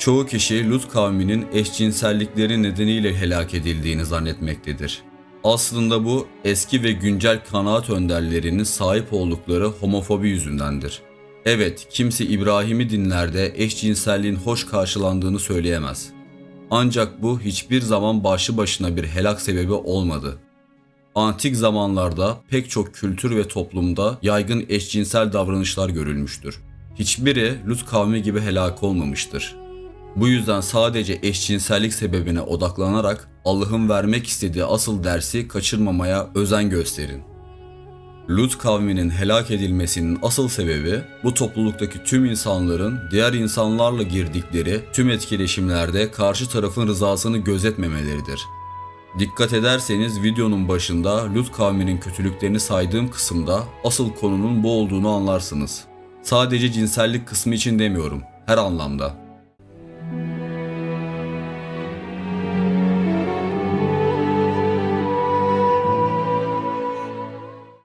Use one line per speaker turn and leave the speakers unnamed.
Çoğu kişi Lut kavminin eşcinsellikleri nedeniyle helak edildiğini zannetmektedir. Aslında bu eski ve güncel kanaat önderlerinin sahip oldukları homofobi yüzündendir. Evet, kimse İbrahim'i dinlerde eşcinselliğin hoş karşılandığını söyleyemez. Ancak bu hiçbir zaman başlı başına bir helak sebebi olmadı. Antik zamanlarda pek çok kültür ve toplumda yaygın eşcinsel davranışlar görülmüştür. Hiçbiri Lut kavmi gibi helak olmamıştır. Bu yüzden sadece eşcinsellik sebebine odaklanarak Allah'ın vermek istediği asıl dersi kaçırmamaya özen gösterin. Lut kavminin helak edilmesinin asıl sebebi bu topluluktaki tüm insanların diğer insanlarla girdikleri tüm etkileşimlerde karşı tarafın rızasını gözetmemeleridir. Dikkat ederseniz videonun başında Lut kavminin kötülüklerini saydığım kısımda asıl konunun bu olduğunu anlarsınız. Sadece cinsellik kısmı için demiyorum, her anlamda.